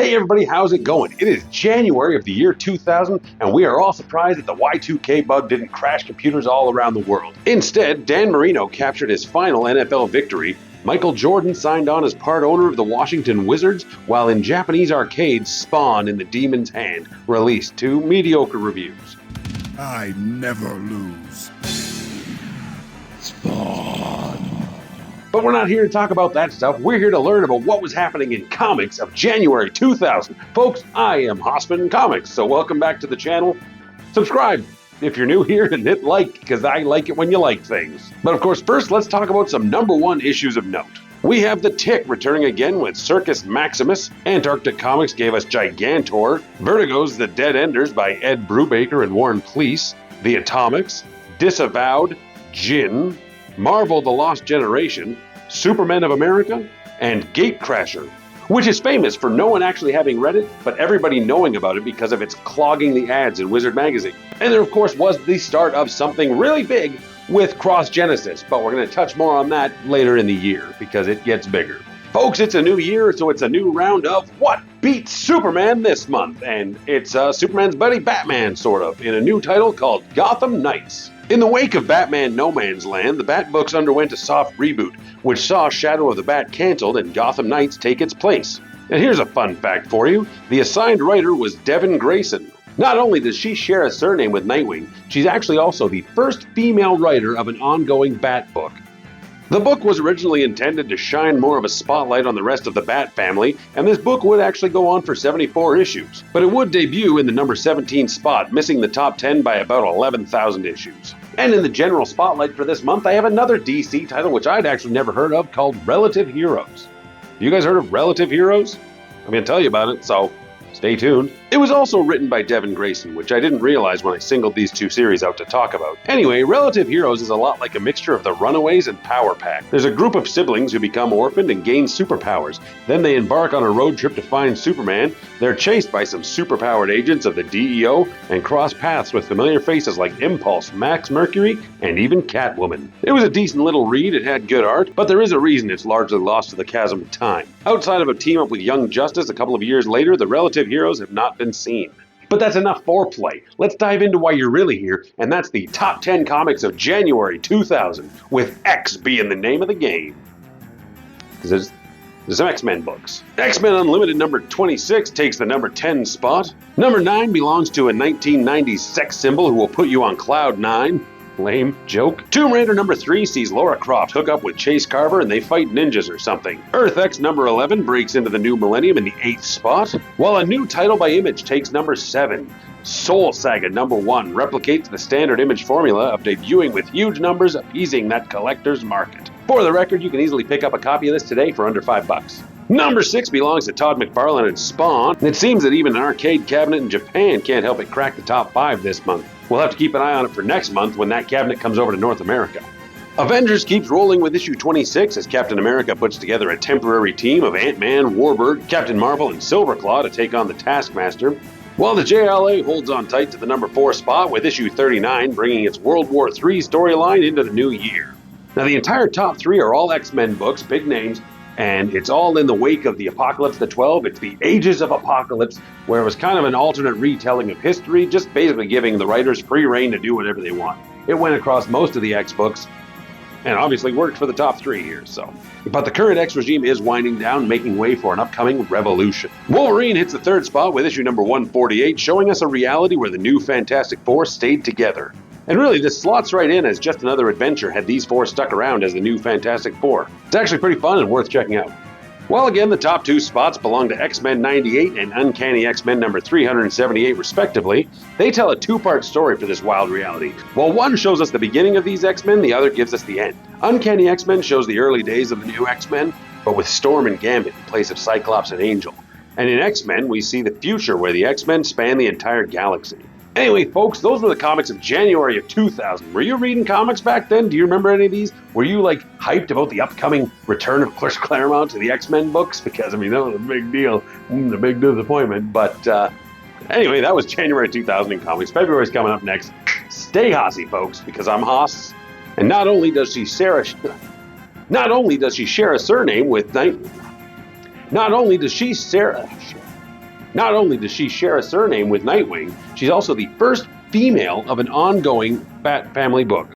Hey everybody, how's it going? It is January of the year 2000, and we are all surprised that the Y2K bug didn't crash computers all around the world. Instead, Dan Marino captured his final NFL victory, Michael Jordan signed on as part owner of the Washington Wizards, while in Japanese arcades, Spawn in the Demon's Hand released to mediocre reviews. I never lose. Spawn. But we're not here to talk about that stuff. We're here to learn about what was happening in comics of January 2000. Folks, I am Haussmann Comics, so welcome back to the channel. Subscribe if you're new here and hit like, because I like it when you like things. But of course, first let's talk about some #1 issues of note. We have The Tick returning again with Circus Maximus. Antarctic Comics gave us Gigantor. Vertigo's The Dead Enders by Ed Brubaker and Warren Cleese. The Atomics. Disavowed. Jin. Marvel The Lost Generation, Supermen of America, and Gatecrasher, which is famous for no one actually having read it, but everybody knowing about it because of its clogging the ads in Wizard magazine. And there of course was the start of something really big with Cross Genesis, but we're going to touch more on that later in the year because it gets bigger. Folks, it's a new year, so it's a new round of What Beats Superman this month, and it's Superman's buddy Batman, sort of, in a new title called Gotham Knights. In the wake of Batman No Man's Land, the Bat books underwent a soft reboot, which saw Shadow of the Bat cancelled and Gotham Knights take its place. And here's a fun fact for you. The assigned writer was Devin Grayson. Not only does she share a surname with Nightwing, she's actually also the first female writer of an ongoing Bat book. The book was originally intended to shine more of a spotlight on the rest of the Bat family, and this book would actually go on for 74 issues. But it would debut in the number 17 spot, missing the top 10 by about 11,000 issues. And in the general spotlight for this month, I have another DC title which I'd actually never heard of called Relative Heroes. You guys heard of Relative Heroes? I'm going to tell you about it, so stay tuned. It was also written by Devin Grayson, which I didn't realize when I singled these two series out to talk about. Anyway, Relative Heroes is a lot like a mixture of the Runaways and Power Pack. There's a group of siblings who become orphaned and gain superpowers. Then they embark on a road trip to find Superman. They're chased by some superpowered agents of the DEO and cross paths with familiar faces like Impulse, Max Mercury, and even Catwoman. It was a decent little read, it had good art, but there is a reason it's largely lost to the chasm of time. Outside of a team-up with Young Justice a couple of years later, the Relative Heroes have not been seen. But that's enough foreplay. Let's dive into why you're really here, and that's the top 10 comics of January 2000, with X being the name of the game. There's some X-Men books. X-Men Unlimited number 26 takes the number 10 spot. Number 9 belongs to a 1990s sex symbol who will put you on cloud 9. Lame joke. Tomb Raider number 3 sees Lara Croft hook up with Chase Carver and they fight ninjas or something. Earth X number 11 breaks into the new millennium in the 8th spot, while a new title by Image takes number 7. Soul Saga number 1 replicates the standard Image formula of debuting with huge numbers, appeasing that collector's market. For the record, you can easily pick up a copy of this today for under $5. Number 6 belongs to Todd McFarlane and Spawn, and it seems that even an arcade cabinet in Japan can't help it crack the top 5 this month. We'll have to keep an eye on it for next month when that cabinet comes over to North America. Avengers keeps rolling with issue 26 as Captain America puts together a temporary team of Ant-Man, Warbird, Captain Marvel, and Silverclaw to take on the Taskmaster, while the JLA holds on tight to the number 4 spot with issue 39 bringing its World War III storyline into the new year. Now the entire top 3 are all X-Men books, big names, and it's all in the wake of the Apocalypse the 12. It's the Ages of Apocalypse, where it was kind of an alternate retelling of history, just basically giving the writers free reign to do whatever they want. It went across most of the X books, and obviously worked for the top 3 here, so. But the current X regime is winding down, making way for an upcoming revolution. Wolverine hits the 3rd spot with issue number 148, showing us a reality where the new Fantastic Four stayed together. And really, this slots right in as just another adventure had these 4 stuck around as the new Fantastic Four. It's actually pretty fun and worth checking out. Well, again, the top 2 spots belong to X-Men 98 and Uncanny X-Men number 378 respectively. They tell a 2-part story for this wild reality. While one shows us the beginning of these X-Men, the other gives us the end. Uncanny X-Men shows the early days of the new X-Men, but with Storm and Gambit in place of Cyclops and Angel. And in X-Men, we see the future where the X-Men span the entire galaxy. Anyway, folks, those were the comics of January of 2000. Were you reading comics back then? Do you remember any of these? Were you, hyped about the upcoming return of Chris Claremont to the X-Men books? Because, that was a big deal. A big disappointment. But, anyway, that was January 2000 in comics. February's coming up next. Stay Hossy, folks, because I'm Hoss. And not only does she share a surname with Not only does she share Not only does she share a surname with Nightwing, she's also the first female of an ongoing Bat Family book.